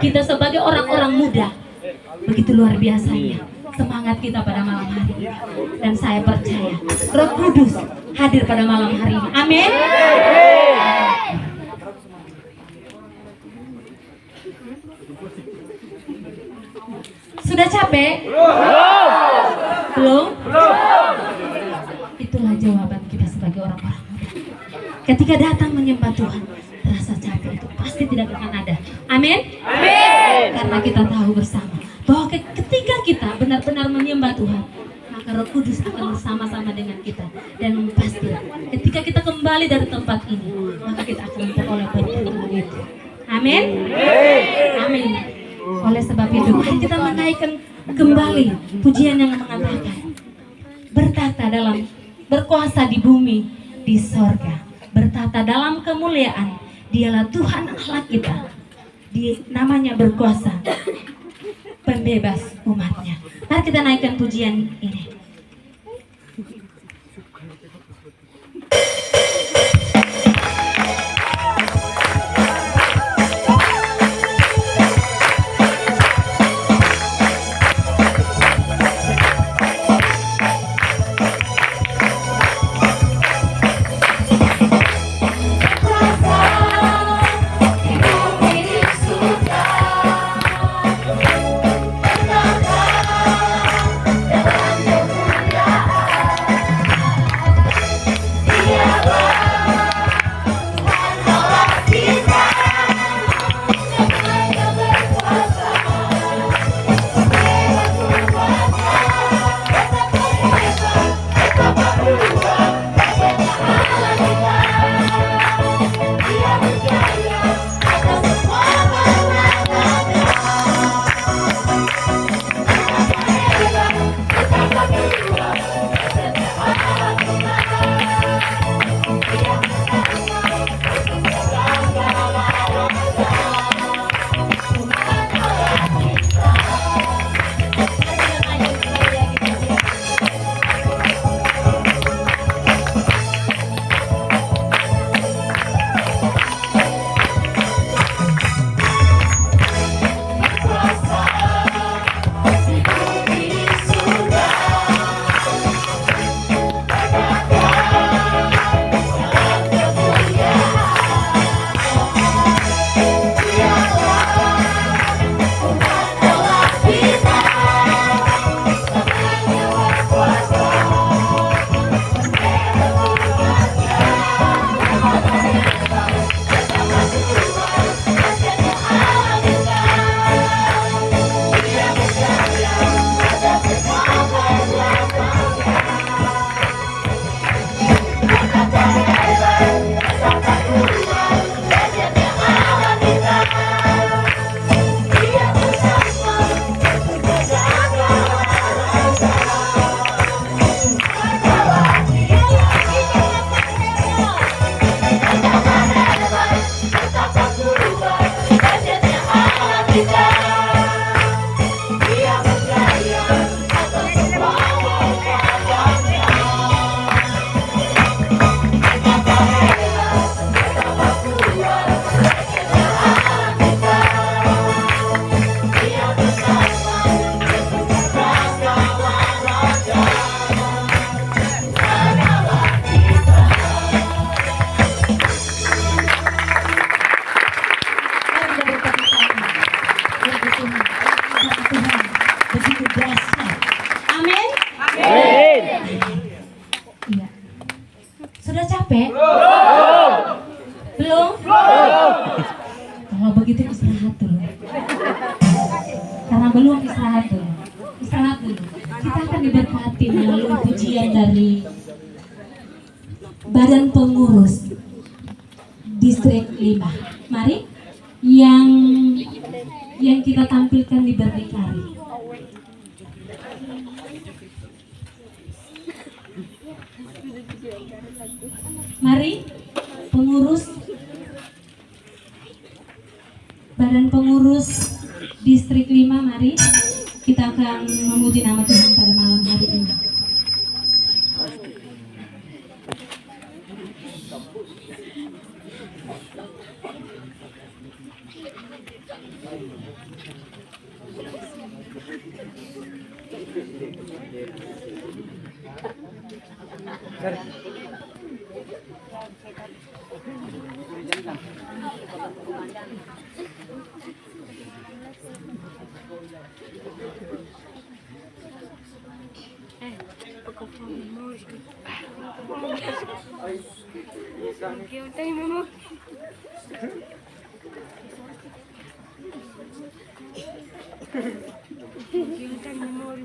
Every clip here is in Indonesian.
kita sebagai orang-orang muda. Begitu luar biasanya semangat kita pada malam hari ini. Dan saya percaya Roh Kudus hadir pada malam hari ini. Amin. Sudah capek? Belum? Itulah jawaban kita sebagai orang-orang muda. Ketika datang menyembah Tuhan, rasa capek itu pasti tidak akan ada. Amin? Amin. Karena kita tahu bersama bahwa ketika kita benar-benar menyembah Tuhan, maka Roh Kudus akan bersama-sama dengan kita. Dan pasti ketika kita kembali dari tempat ini, maka kita akan memperoleh berkat itu. Amin? Amin. Oleh sebab itu, mari kita menaikkan kembali pujian yang mengatakan, bertata dalam berkuasa di bumi, di sorga, bertata dalam kemuliaan, dialah Tuhan Allah kita, namanya berkuasa, pembebas umatnya. Mari kita naikkan pujian ini. Sudah capek? Belum? Kalau begitu istirahat dulu. Karena belum istirahat dulu. Istirahat dulu. Kita akan diberkati melalui pujian dari Badan Pengurus Distrik 5. Mari yang kita tampilkan di berdikari. Mari pengurus Badan Pengurus Distrik 5, mari kita akan memuji nama Tuhan pada malam hari ini. Que eu tenho memória. Que eu tenho memória.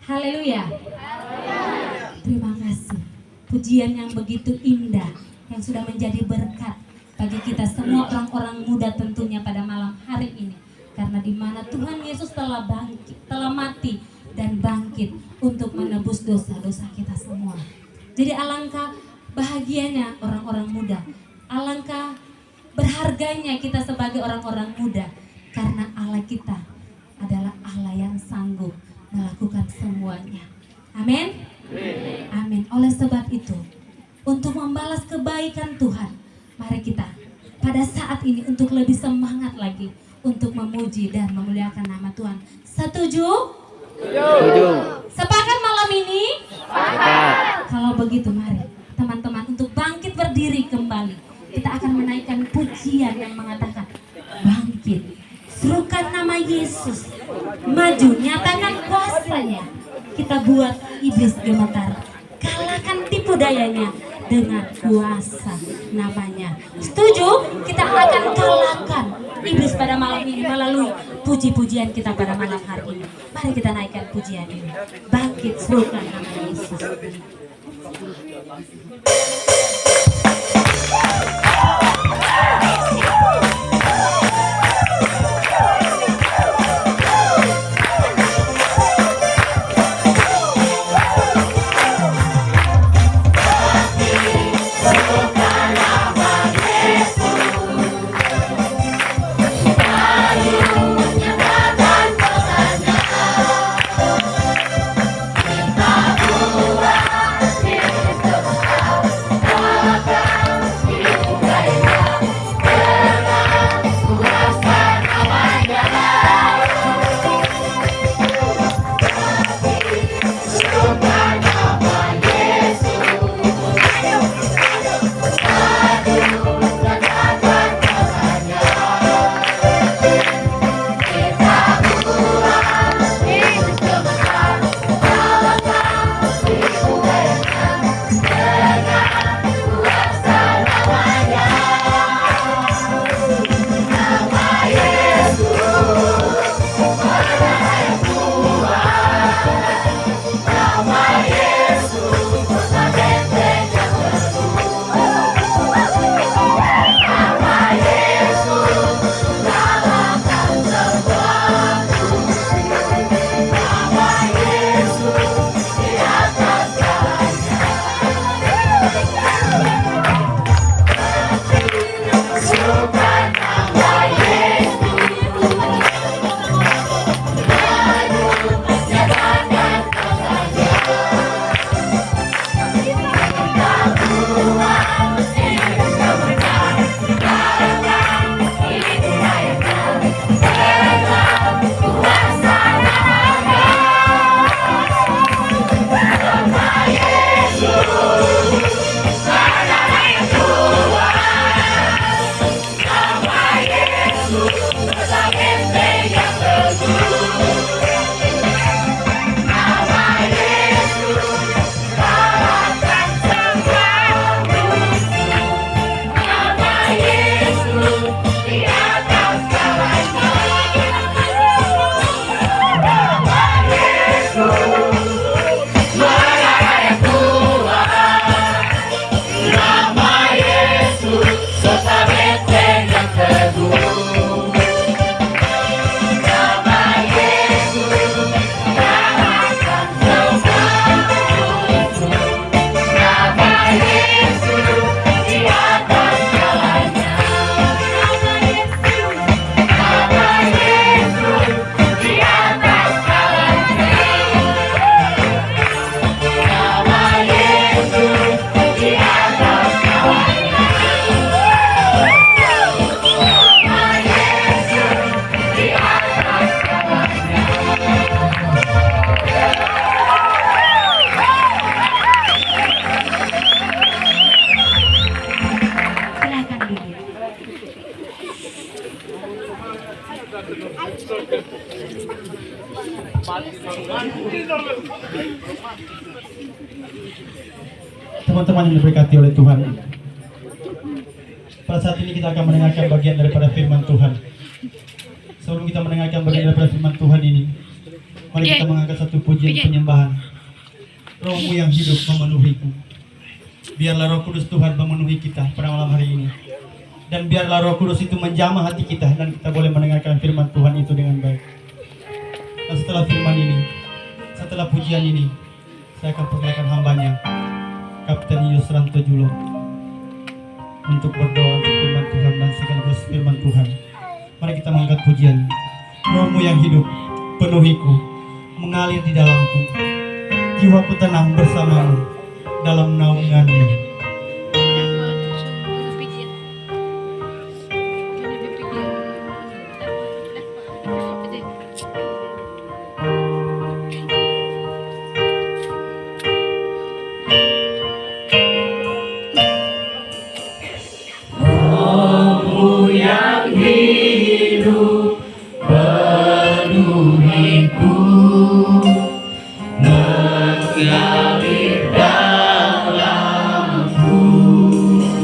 Haleluya. Terima kasih. Pujian yang begitu indah yang sudah menjadi berkat bagi kita semua orang-orang muda tentunya pada malam hari ini. Karena di mana Tuhan Yesus telah bangkit, telah mati dan bangkit untuk menebus dosa-dosa kita semua. Jadi alangkah bahagianya orang-orang muda. Alangkah berharganya kita sebagai orang-orang muda. Karena Allah kita adalah Allah yang sanggup melakukan semuanya. Amin. Amin. Oleh sebab itu, untuk membalas kebaikan Tuhan, mari kita pada saat ini untuk lebih semangat lagi untuk memuji dan memuliakan nama Tuhan. Setuju? Setuju. Sepakat malam ini? Sepakat. Kalau begitu mari teman-teman untuk bangkit berdiri kembali. Kita akan menaikkan pujian yang mengatakan bangkit. Serukan nama Yesus. Maju, nyatakan kuasanya. Kita buat iblis gemetar. Kalahkan tipu dayanya dengan kuasa namanya. Setuju? Kita akan kalahkan iblis pada malam ini melalui puji-pujian kita pada malam hari ini. Mari kita naikkan pujian ini. Bangkit, serukan nama Yesus. Teman-teman yang diberkati oleh Tuhan, pada saat ini kita akan mendengarkan bagian daripada firman Tuhan. Sebelum kita mendengarkan bagian daripada firman Tuhan ini, mari Mari kita mengangkat satu pujian penyembahan. Rohmu yang hidup memenuhiku. Biarlah Roh Kudus Tuhan memenuhi kita pada malam hari ini. Dan biarlah Roh Kudus itu menjamah hati kita dan kita boleh mendengarkan firman Tuhan itu dengan baik. Dan setelah firman ini, setelah pujian ini, saya akan perkenalkan hambanya, Kapten Yusranto Julo, untuk berdoa untuk firman Tuhan dan sekaligus firman Tuhan. Mari kita mengangkat pujian. Rohmu yang hidup penuhiku, mengalir di dalamku. Jiwaku tenang bersamamu dalam naunganmu.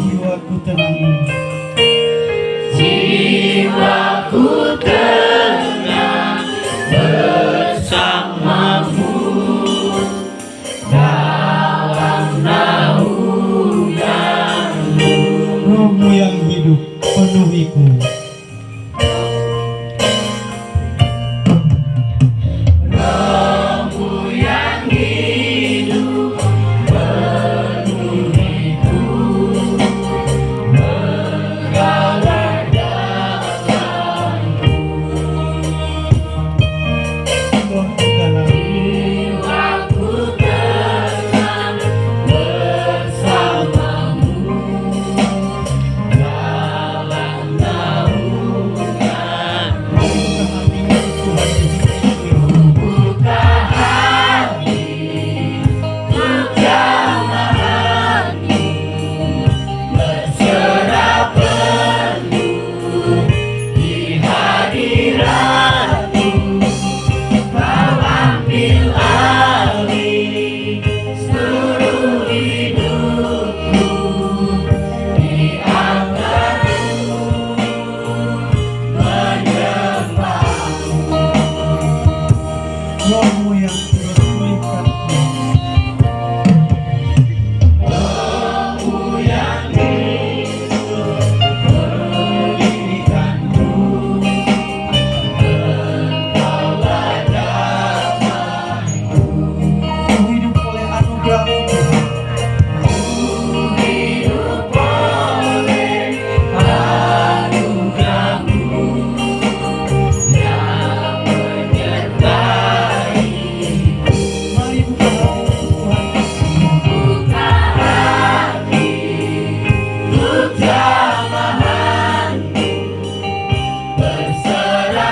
Jiwaku tenang bersamamu rohmu yang hidup penuhiku. Rohmu yang terus pulihkanku. Ku hidup oleh anugerah-Mu Tuhan. Mari buka hati untuk Tuhan. Mari teman-teman saudara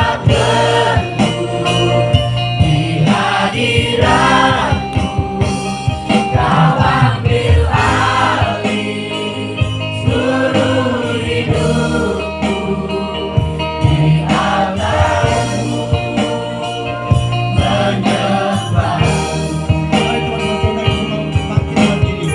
semua makin berdiri.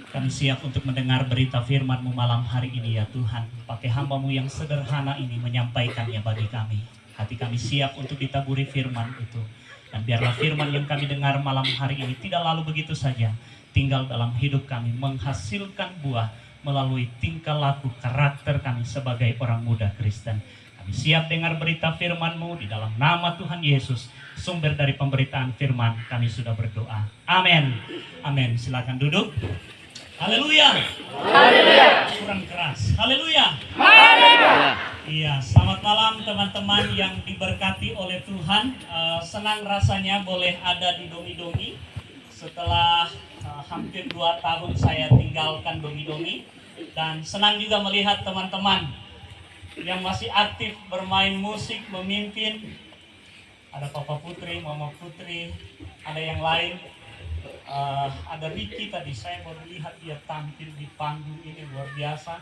Kami siap untuk mendengar berita firman-Mu malam hari ini ya Tuhan. Pakai hamba-Mu yang sederhana ini menyampaikannya bagi kami. Hati kami siap untuk ditaburi firman itu. Dan biarlah firman yang kami dengar malam hari ini tidak lalu begitu saja. Tinggal dalam hidup kami, menghasilkan buah melalui tingkah laku karakter kami sebagai orang muda Kristen. Kami siap dengar berita firman-Mu di dalam nama Tuhan Yesus. Sumber dari pemberitaan firman kami sudah berdoa. Amin. Amin. Silakan duduk. Haleluya. Haleluya. Kurang keras. Haleluya. Haleluya. Iya, selamat malam teman-teman yang diberkati oleh Tuhan. Senang rasanya boleh ada di Dongi-Dongi. Setelah hampir 2 tahun saya tinggalkan Dongi-Dongi. Dan senang juga melihat teman-teman yang masih aktif bermain musik, memimpin. Ada Papa Putri, Mama Putri, ada yang lain. Ada Ricky tadi, saya baru lihat dia tampil di panggung ini, luar biasa.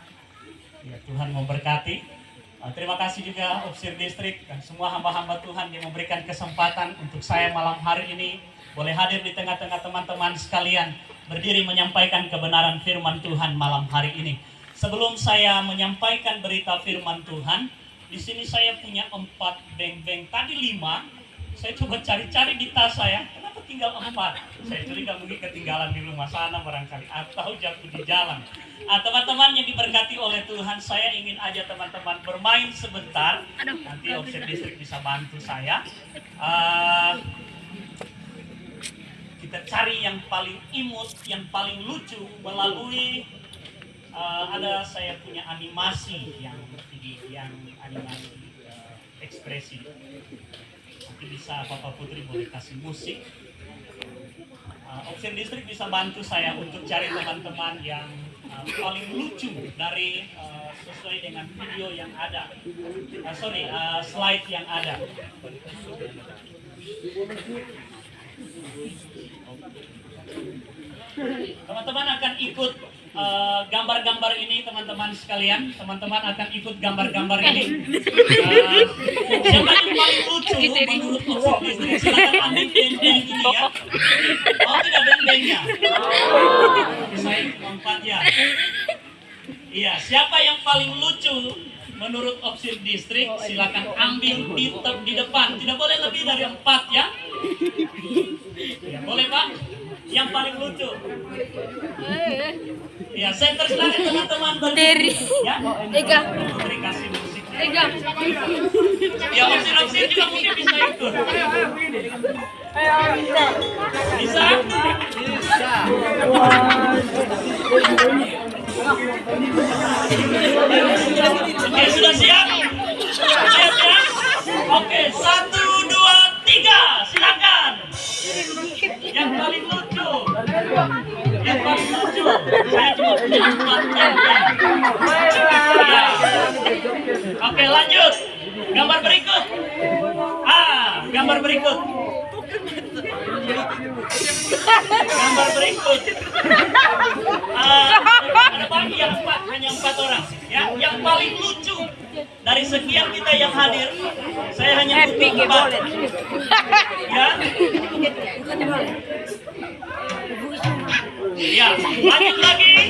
Ya, Tuhan memberkati. Terima kasih juga Opsir Distrik dan semua hamba-hamba Tuhan yang memberikan kesempatan untuk saya malam hari ini boleh hadir di tengah-tengah teman-teman sekalian, berdiri menyampaikan kebenaran firman Tuhan malam hari ini. Sebelum saya menyampaikan berita firman Tuhan, di sini saya punya 4 beng-beng, tadi 5. Saya coba cari-cari di tas saya, kenapa tinggal 4? Saya curiga mungkin ketinggalan di rumah sana barangkali, atau jatuh di jalan. Teman-teman yang diberkati oleh Tuhan, saya ingin aja teman-teman bermain sebentar. Nanti Opsir Distrik bisa bantu saya. Kita cari yang paling imut, yang paling lucu melalui saya punya animasi yang animasi ekspresi. Nanti bisa Bapak Putri boleh kasih musik. Opsir Distrik bisa bantu saya untuk cari teman-teman yang paling lucu dari sesuai dengan video yang ada. Slide yang ada. Teman-teman akan ikut gambar-gambar ini, teman-teman sekalian. Teman-teman akan ikut gambar-gambar ini. Siapa yang paling lucu menurut Opsir Distrik? Silakan ambil beng-beng ini ya. Oh, tidak beng-bengnya. Saya cuma 4 ya. Iya, siapa yang paling lucu menurut Opsir Distrik? Silakan ambil di depan. Tidak boleh lebih dari 4 ya. Ya, boleh Pak? Yang paling lucu. Ya, saya silakan teman-teman berdiri. Ya, Putri kasih musik. Ya, Opsir juga mungkin bisa ikut. Bisa? Oke, sudah siap? Siap ya? Oke, 1, 2, 3, silakan. Yang paling lucu. Yang paling lucu. Saya cuma punya 4 beng-beng. Ya. Oke, lanjut. Gambar berikut. Gambar berikut. Gambar berikut. Ada bagi yang 4, hanya 4 orang. Ya, yang paling lucu dari sekian kita yang hadir, saya hanya butuh 4. Ya. Ya, lanjut lagi.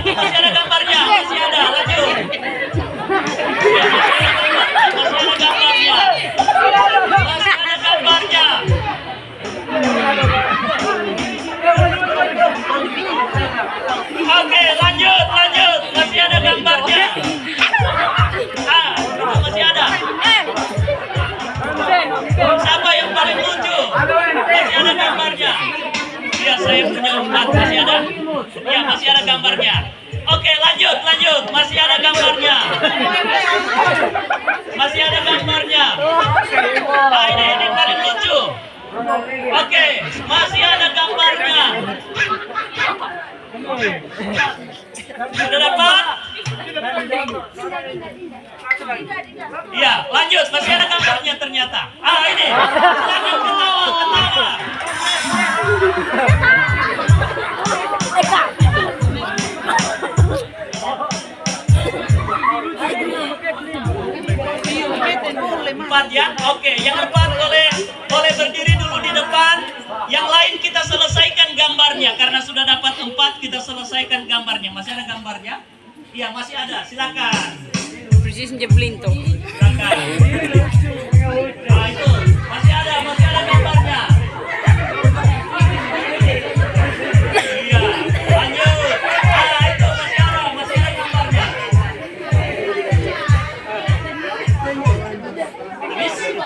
Itu masih ada gambarnya, masih ada. Lanjut. Ya, masih ada gambarnya. Masih ada gambarnya. Oke, lanjut. Masih ada gambarnya. Itu masih ada. Siapa yang paling lucu? Masih ada gambarnya. Ya, saya punya 4, masih ada. Ya, masih ada gambarnya. Oke, lanjut. Masih ada gambarnya. Masih ada gambarnya. Ini paling lucu. Oke, masih ada gambarnya. Sudah dapat? Ya, lanjut. Masih ada gambarnya ternyata. Ini. Silakan ketawa. Empat ya, oke. Yang 4 boleh berdiri dulu di depan. Yang lain kita selesaikan gambarnya karena sudah dapat 4, kita selesaikan gambarnya. Masih ada gambarnya? Iya, masih ada. Silakan. Silakan. Itu masih ada gambarnya. Iya, lanjut. Itu masih ada gambarnya.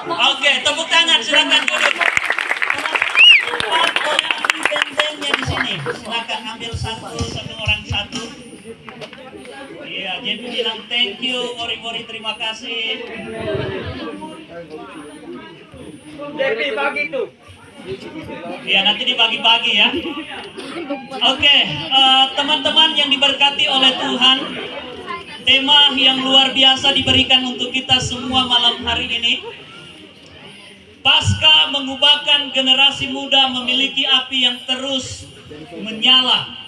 Oke, tepuk tangan, silakan duduk. Boleh ambil beng-bengnya di sini. Silakan ambil satu orang satu. Iya, jadi bilang thank you, Mori, terima kasih. Jadi bagi tuh. Ya, nanti dibagi-bagi ya. Oke, teman-teman yang diberkati oleh Tuhan, tema yang luar biasa diberikan untuk kita semua malam hari ini. Pasca mengubahkan generasi muda memiliki api yang terus menyala.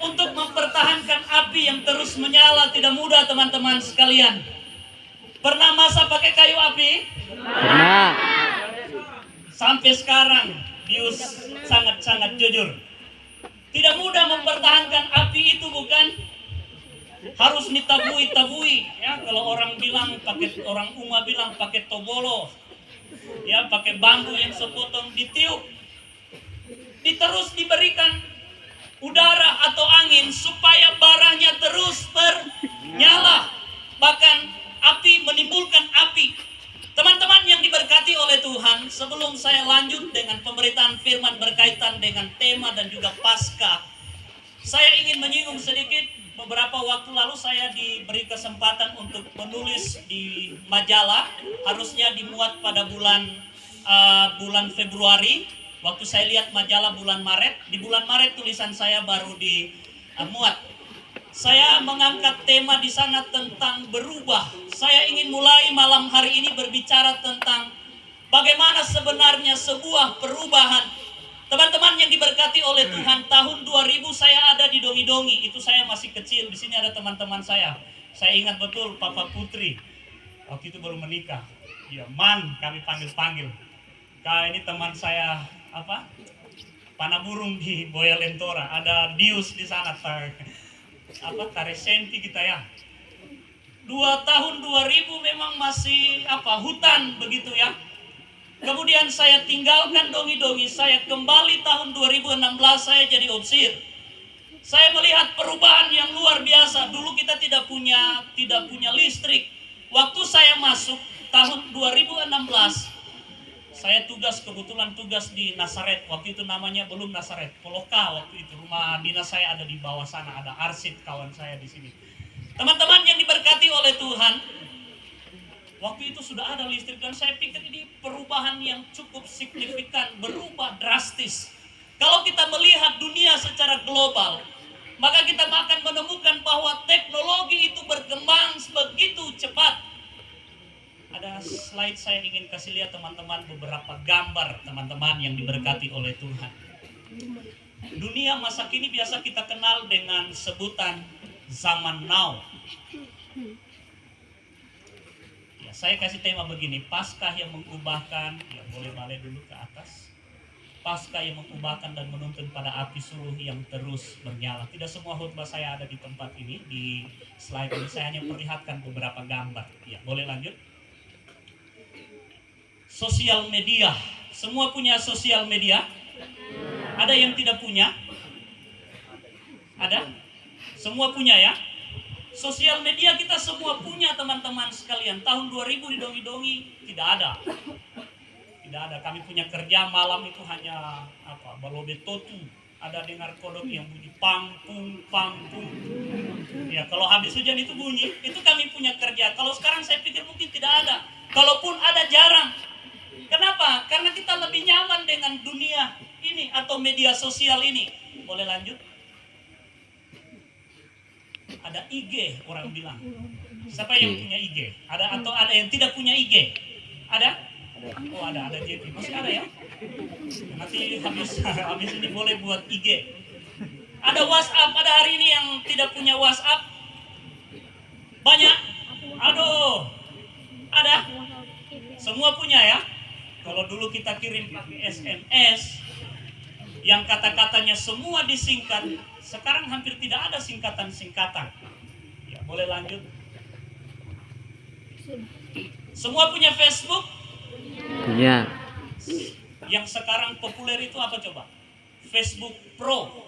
Untuk mempertahankan api yang terus menyala tidak mudah, teman-teman sekalian. Pernah masa pakai kayu api? Pernah. Sampai sekarang Bius sangat-sangat jujur. Tidak mudah mempertahankan api itu, bukan? Harus ditabui ya. Kalau orang bilang pakai, orang Uma bilang pakai tobolo, ya pakai bambu yang sepotong ditiup, terus diberikan udara atau angin supaya baranya terus ternyala. Bahkan api menimbulkan api. Teman-teman yang diberkati oleh Tuhan, sebelum saya lanjut dengan pemberitaan firman berkaitan dengan tema dan juga pasca, saya ingin menyinggung sedikit. Beberapa waktu lalu saya diberi kesempatan untuk menulis di majalah, harusnya dimuat pada bulan Februari. Waktu saya lihat majalah bulan Maret, di bulan Maret tulisan saya baru dimuat. Saya mengangkat tema di sana tentang berubah. Saya ingin mulai malam hari ini berbicara tentang bagaimana sebenarnya sebuah perubahan. Teman-teman yang diberkati oleh Tuhan, tahun 2000 saya ada di Dongi-Dongi. Itu saya masih kecil. Di sini ada teman-teman saya. Saya ingat betul Papa Putri. Waktu itu baru menikah. Ya, Man, kami panggil-panggil. Ini teman saya panah burung di Boya Lentora. Ada Dius di sana. Taresenti kita ya. Tahun 2000 memang masih hutan begitu ya. Kemudian saya tinggalkan Dongi-Dongi, saya kembali tahun 2016 saya jadi opsir. Saya melihat perubahan yang luar biasa. Dulu kita tidak punya listrik. Waktu saya masuk tahun 2016, saya kebetulan tugas di Nasaret. Waktu itu namanya belum Nasaret, Poloka waktu itu. Rumah dinas saya ada di bawah sana, ada Arsid kawan saya di sini. Teman-teman yang diberkati oleh Tuhan, waktu itu sudah ada listrik dan saya pikir ini perubahan yang cukup signifikan, berubah drastis. Kalau kita melihat dunia secara global, maka kita akan menemukan bahwa teknologi itu berkembang begitu cepat. Ada slide saya ingin kasih lihat teman-teman, beberapa gambar teman-teman yang diberkati oleh Tuhan. Dunia masa kini biasa kita kenal dengan sebutan zaman now. Ya, saya kasih tema begini, Paskah yang mengubahkan, ya boleh balik dulu ke atas. Paskah yang mengubahkan dan menuntun pada api suluh yang terus menyala. Tidak semua khotbah saya ada di tempat ini, di slide ini saya hanya perlihatkan beberapa gambar. Ya, boleh lanjut. Sosial media, semua punya sosial media? Ada yang tidak punya? Ada? Semua punya ya? Sosial media kita semua punya teman-teman sekalian. Tahun 2000 di Dongi-Dongi tidak ada. Tidak ada. Kami punya kerja malam itu hanya balobe totu. Ada dengar kodok yang bunyi pangpung. Ya, kalau habis hujan itu bunyi, itu kami punya kerja. Kalau sekarang saya pikir mungkin tidak ada. Kalaupun ada jarang. Kenapa? Karena kita lebih nyaman dengan dunia ini atau media sosial ini. Boleh lanjut? Ada IG orang bilang. Siapa yang punya IG? Ada atau ada yang tidak punya IG? Ada? Oh ada JP. Masih ada ya? Nanti habis ini boleh buat IG. Ada WhatsApp, ada hari ini yang tidak punya WhatsApp? Banyak? Aduh. Ada? Semua punya ya? Kalau dulu kita kirim pakai SMS yang kata-katanya semua disingkat, sekarang hampir tidak ada singkatan-singkatan. Ya, boleh lanjut. Semua punya Facebook? Punya. Yang sekarang populer itu apa coba? Facebook Pro.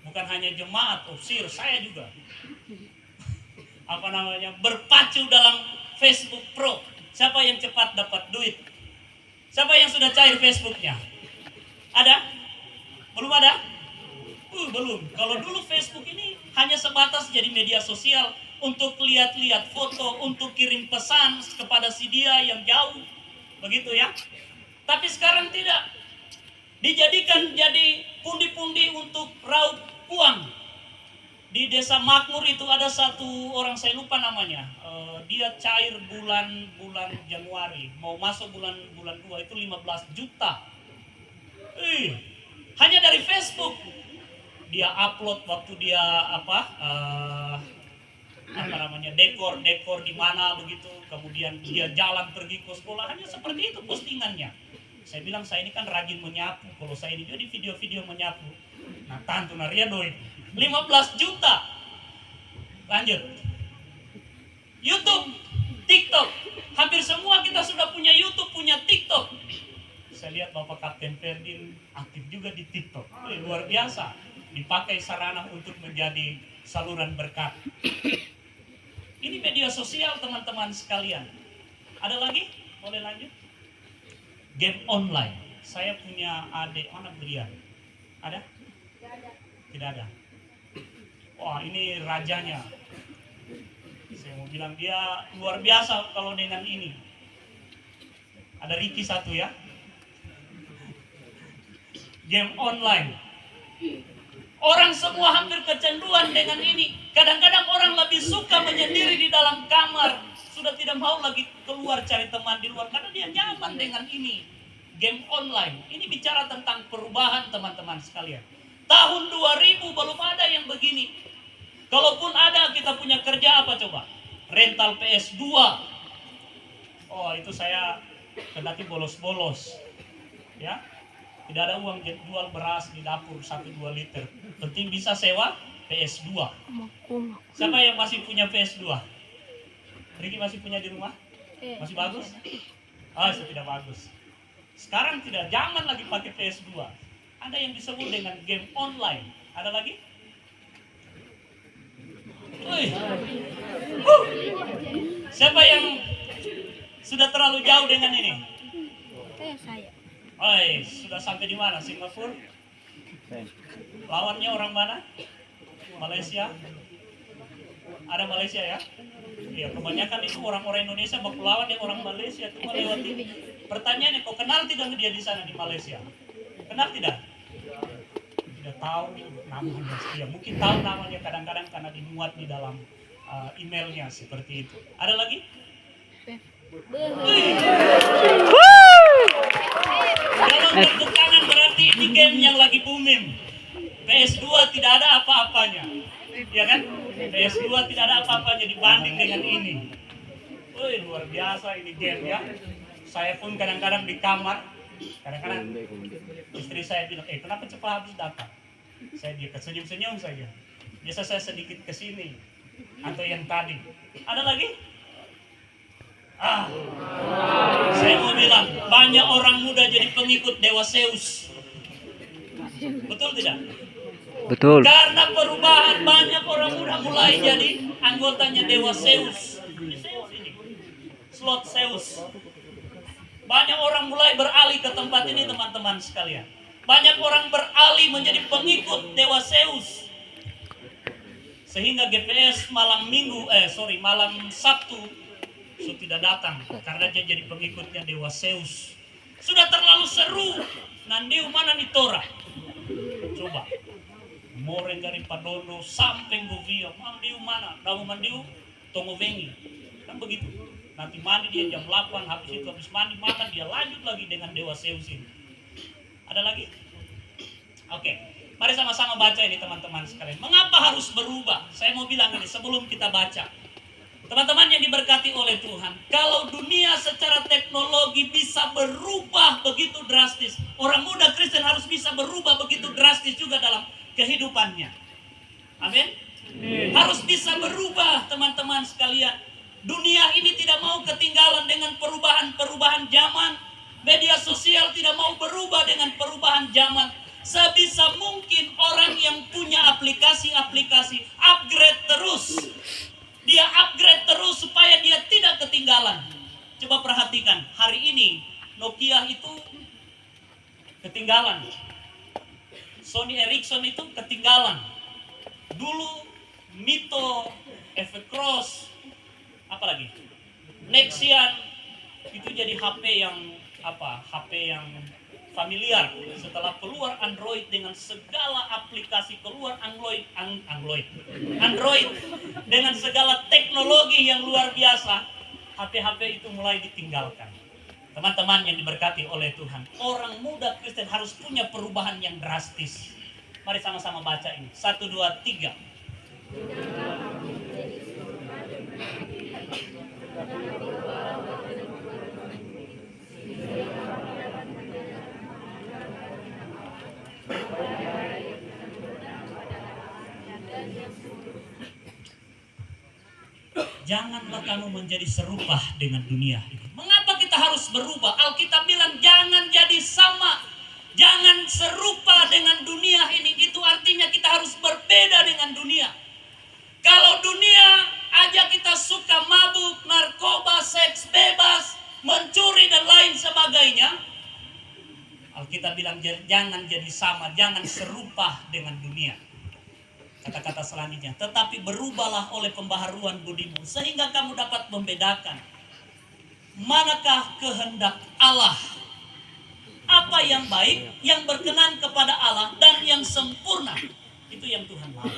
Bukan hanya jemaat, opsir, saya juga. Berpacu dalam Facebook Pro. Siapa yang cepat dapat duit? Siapa yang sudah cair Facebooknya? Ada? Belum ada? Belum. Kalau dulu Facebook ini hanya sebatas jadi media sosial untuk lihat-lihat foto, untuk kirim pesan kepada si dia yang jauh. Begitu ya. Tapi sekarang tidak. Dijadikan jadi pundi-pundi untuk raup uang. Di Desa Makmur itu ada satu orang, saya lupa namanya. Dia cair bulan Januari, mau masuk bulan 2 itu 15 juta. Hanya dari Facebook. Dia upload waktu dia dekor di mana begitu, kemudian dia jalan pergi ke sekolah, hanya seperti itu postingannya. Saya bilang, saya ini kan rajin menyapu, kalau saya ini jadi video-video menyapu. Nah, tantu naria doi 15 juta. Lanjut. YouTube, TikTok. Hampir semua kita sudah punya YouTube, punya TikTok. Saya lihat Bapak Kapten Ferdin aktif juga di TikTok. Luar biasa. Dipakai sarana untuk menjadi saluran berkat. Ini media sosial teman-teman sekalian. Ada lagi? Boleh lanjut? Game online. Saya punya adik, mana beliau? Ada? Tidak ada. Wah, ini rajanya. Saya mau bilang dia luar biasa kalau dengan ini. Ada Ricky satu ya. Game online. Orang semua hampir kecanduan dengan ini. Kadang-kadang orang lebih suka menyendiri di dalam kamar. Sudah tidak mau lagi keluar cari teman di luar. Karena dia nyaman dengan ini. Game online. Ini bicara tentang perubahan teman-teman sekalian. Tahun 2000 belum ada yang begini. Kalaupun ada, kita punya kerja apa coba? Rental PS2. Oh, itu saya kendati bolos-bolos. Ya. Tidak ada uang jual beras di dapur 1-2 liter. Penting bisa sewa PS2. Siapa yang masih punya PS2? Ricky masih punya di rumah? Masih bagus? Oh, itu tidak bagus. Sekarang tidak zaman lagi pakai PS2. Ada yang disebut dengan game online. Ada lagi? Siapa yang sudah terlalu jauh dengan ini? Saya. Sudah sampai di mana? Singapura? Lawannya orang mana? Malaysia? Ada Malaysia ya? Iya, kebanyakan itu orang-orang Indonesia berlawan dengan orang Malaysia itu melewati. Pertanyaannya, kau kenal tidak dia di sana di Malaysia? Kenal tidak? Tidak tahu namanya. Ya, mungkin tahu namanya kadang-kadang karena dimuat di dalam emailnya seperti itu. Ada lagi? Kalau bentuk kanan berarti ini game yang lagi booming. PS2 tidak ada apa-apanya. Ya kan? PS2 tidak ada apa-apanya dibanding dengan ini. Luar biasa ini game ya. Saya pun kadang-kadang di kamar, kadang-kadang istri saya bilang, kenapa cepat habis data? Saya dia senyum-senyum saja. Biasa saya sedikit ke sini atau yang tadi. Ada lagi? Saya mau bilang, banyak orang muda jadi pengikut Dewa Zeus. Betul tidak? Betul. Karena perubahan, banyak orang muda mulai jadi anggotanya Dewa Zeus. Zeus ini, slot Zeus. Banyak orang mulai beralih ke tempat ini teman-teman sekalian. Banyak orang beralih menjadi pengikut Dewa Zeus. Sehingga GPS malam Sabtu tidak datang karena dia jadi pengikutnya Dewa Zeus. Sudah terlalu seru. Nandiu mana nih Tora? Coba. Moreng dari Padono sampai Govia. Mandiu mana? Damu mandiu tongo vengi. Kan begitu. Nanti mandi dia jam 8, habis mandi makan dia lanjut lagi dengan Dewa Zeus ini. Ada lagi? Oke. Mari sama-sama baca ini teman-teman sekalian. Mengapa harus berubah? Saya mau bilang ini sebelum kita baca. Teman-teman yang diberkati oleh Tuhan, kalau dunia secara teknologi bisa berubah begitu drastis, orang muda Kristen harus bisa berubah begitu drastis juga dalam kehidupannya. Amin. Harus bisa berubah teman-teman sekalian. Dunia ini tidak mau ketinggalan dengan perubahan-perubahan zaman. Media sosial tidak mau berubah dengan perubahan zaman. Sebisa mungkin orang yang punya aplikasi-aplikasi upgrade terus. Dia upgrade terus supaya dia tidak ketinggalan. Coba perhatikan, hari ini Nokia itu ketinggalan. Sony Ericsson itu ketinggalan. Dulu Mito, Evercross, apa lagi? Nexian itu jadi HP yang familiar setelah keluar Android dengan segala aplikasi, keluar Android dengan segala teknologi yang luar biasa, HP-HP itu mulai ditinggalkan. Teman-teman yang diberkati oleh Tuhan, orang muda Kristen harus punya perubahan yang drastis. Mari sama-sama baca ini. 1, 2, 3. Janganlah kamu menjadi serupa dengan dunia ini. Mengapa kita harus berubah? Alkitab bilang jangan jadi sama. Jangan serupa dengan dunia ini. Itu artinya kita harus berbeda dengan dunia. Kalau dunia aja kita suka mabuk, narkoba, seks bebas, mencuri dan lain sebagainya. Alkitab bilang jangan jadi sama, jangan serupa dengan dunia. Kata-kata selanjutnya, tetapi berubahlah oleh pembaharuan budimu, sehingga kamu dapat membedakan manakah kehendak Allah, apa yang baik, yang berkenan kepada Allah, dan yang sempurna. Itu yang Tuhan mau.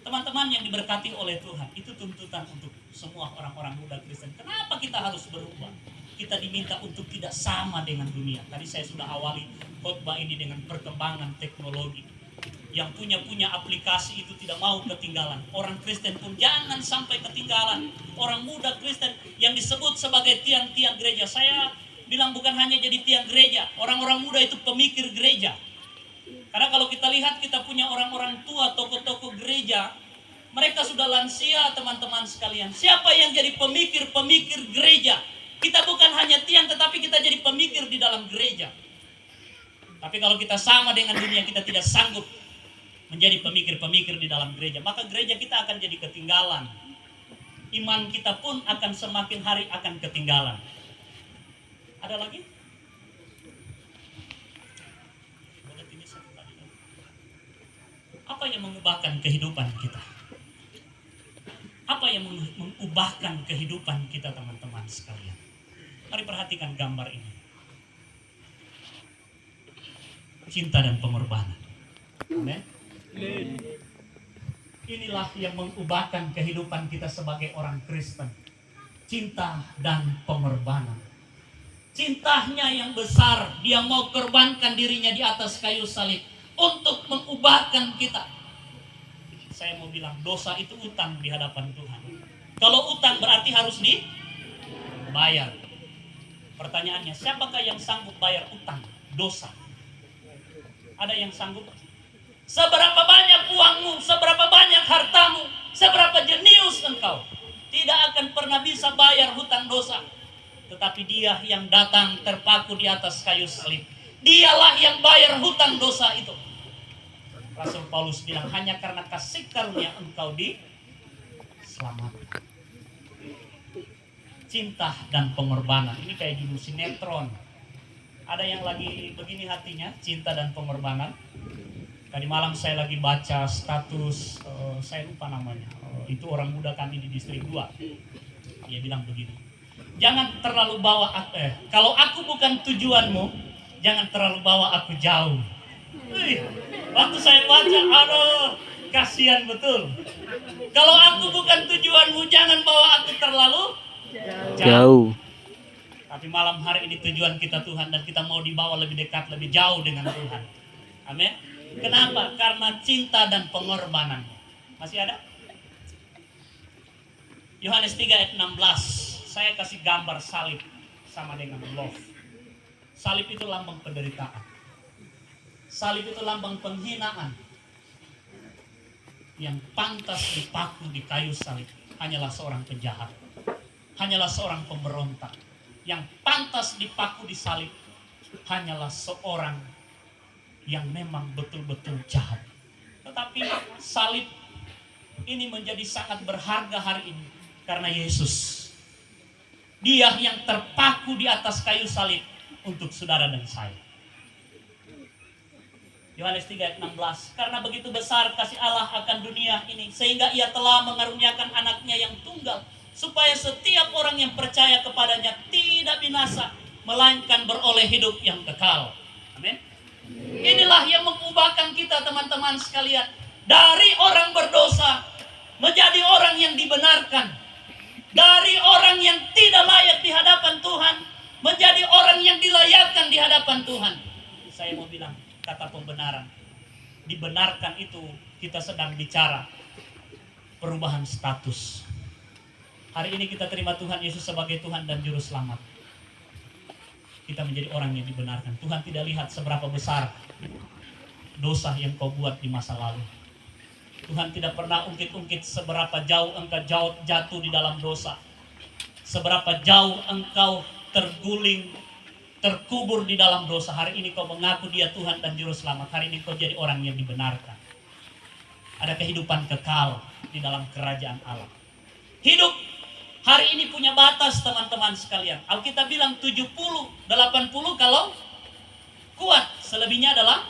Teman-teman yang diberkati oleh Tuhan, itu tuntutan untuk semua orang-orang muda Kristen. Kenapa kita harus berubah? Kita diminta untuk tidak sama dengan dunia. Tadi saya sudah awali khotbah ini dengan perkembangan teknologi. Yang punya aplikasi itu tidak mau ketinggalan. Orang Kristen pun jangan sampai ketinggalan. Orang muda Kristen yang disebut sebagai tiang-tiang gereja. Saya bilang bukan hanya jadi tiang gereja. Orang-orang muda itu pemikir gereja. Karena kalau kita lihat, kita punya orang-orang tua, tokoh-tokoh gereja. Mereka sudah lansia, teman-teman sekalian. Siapa yang jadi pemikir gereja? Kita bukan hanya tiang, tetapi kita jadi pemikir di dalam gereja. Tapi kalau kita sama dengan dunia, kita tidak sanggup menjadi pemikir-pemikir di dalam gereja, maka gereja kita akan jadi ketinggalan. Iman kita pun akan semakin hari akan ketinggalan. Ada lagi? Apa yang mengubahkan kehidupan kita? Apa yang mengubahkan kehidupan kita, teman-teman sekalian? Mari perhatikan gambar ini. Cinta dan pengorbanan. Amin. Inilah yang mengubahkan kehidupan kita sebagai orang Kristen. Cinta dan pengorbanan. Cintanya yang besar, dia mau korbankan dirinya di atas kayu salib untuk mengubahkan kita. Saya mau bilang, dosa itu utang di hadapan Tuhan. Kalau utang berarti harus dibayar. Pertanyaannya, siapakah yang sanggup bayar utang dosa? Ada yang sanggup? Seberapa banyak uangmu, seberapa banyak hartamu, seberapa jenius engkau, tidak akan pernah bisa bayar hutang dosa. Tetapi dia yang datang terpaku di atas kayu salib, dialah yang bayar hutang dosa itu. Rasul Paulus bilang, hanya karena kasih karunia engkau diselamatkan. Cinta dan pengorbanan, ini kayak judul sinetron. Ada yang lagi begini hatinya, cinta dan pengorbanan. Tadi malam saya lagi baca status, saya lupa namanya, itu orang muda kami di distrik 2. Dia bilang begini, jangan terlalu bawa kalau aku bukan tujuanmu, jangan terlalu bawa aku jauh. Waktu saya baca, aduh, kasihan betul. Kalau aku bukan tujuanmu, jangan bawa aku terlalu jauh. Tapi malam hari ini tujuan kita Tuhan, dan kita mau dibawa lebih dekat, lebih jauh dengan Tuhan. Amin. Kenapa? Karena cinta dan pengorbanan. Masih ada? Yohanes 3 ayat 16. Saya kasih gambar salib sama dengan love. Salib itu lambang penderitaan. Salib itu lambang penghinaan. Yang pantas dipaku di kayu salib hanyalah seorang penjahat. Hanyalah seorang pemberontak. Yang pantas dipaku di salib hanyalah seorang yang memang betul-betul jahat. Tetapi salib ini menjadi sangat berharga hari ini karena Yesus. Dia yang terpaku di atas kayu salib untuk saudara dan saya. Yohanes 3 ayat 16. Karena begitu besar kasih Allah akan dunia ini, sehingga ia telah mengaruniakan anaknya yang tunggal, supaya setiap orang yang percaya kepadanya tidak binasa, melainkan beroleh hidup yang kekal. Inilah yang mengubahkan kita teman-teman sekalian. Dari orang berdosa menjadi orang yang dibenarkan. Dari orang yang tidak layak di hadapan Tuhan menjadi orang yang dilayakkan di hadapan Tuhan. Saya mau bilang kata pembenaran. Dibenarkan itu kita sedang bicara perubahan status. Hari ini kita terima Tuhan Yesus sebagai Tuhan dan Juru Selamat. Kita menjadi orang yang dibenarkan. Tuhan tidak lihat seberapa besar dosa yang kau buat di masa lalu. Tuhan tidak pernah ungkit-ungkit seberapa jauh engkau jatuh di dalam dosa. Seberapa jauh engkau terguling, terkubur di dalam dosa. Hari ini kau mengaku Dia Tuhan dan Juru Selamat. Hari ini kau jadi orang yang dibenarkan. Ada kehidupan kekal di dalam kerajaan Allah. Hidup hari ini punya batas teman-teman sekalian. Alkitab bilang 70, 80 kalau kuat. Selebihnya adalah,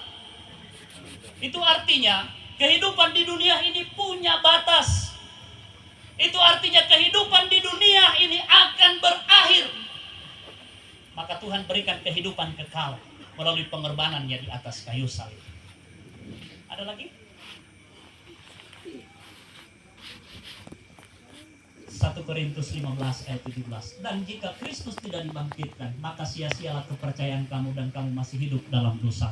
itu artinya kehidupan di dunia ini punya batas. Itu artinya kehidupan di dunia ini akan berakhir. Maka Tuhan berikan kehidupan kekal melalui pengorbanannya di atas kayu salib. Ada lagi? 1 Korintus 15 ayat 17. Dan jika Kristus tidak dibangkitkan, maka sia-sialah kepercayaan kamu dan kamu masih hidup dalam dosa.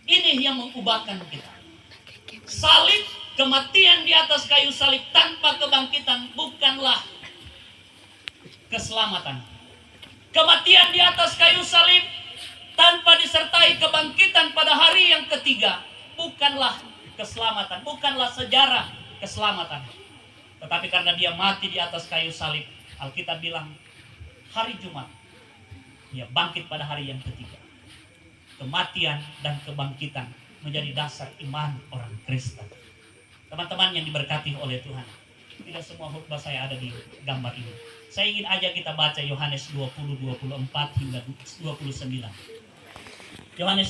Ini yang mengubahkan kita. Salib, kematian di atas kayu salib tanpa kebangkitan bukanlah keselamatan. Kematian di atas kayu salib tanpa disertai kebangkitan pada hari yang ketiga bukanlah keselamatan, bukanlah sejarah keselamatan. Tetapi karena Dia mati di atas kayu salib, Alkitab bilang hari Jumat Dia bangkit pada hari yang ketiga. Kematian dan kebangkitan menjadi dasar iman orang Kristen. Teman-teman yang diberkati oleh Tuhan, tidak semua khotbah saya ada di gambar ini. Saya ingin aja kita baca Yohanes 20, 24 hingga 29. Yohanes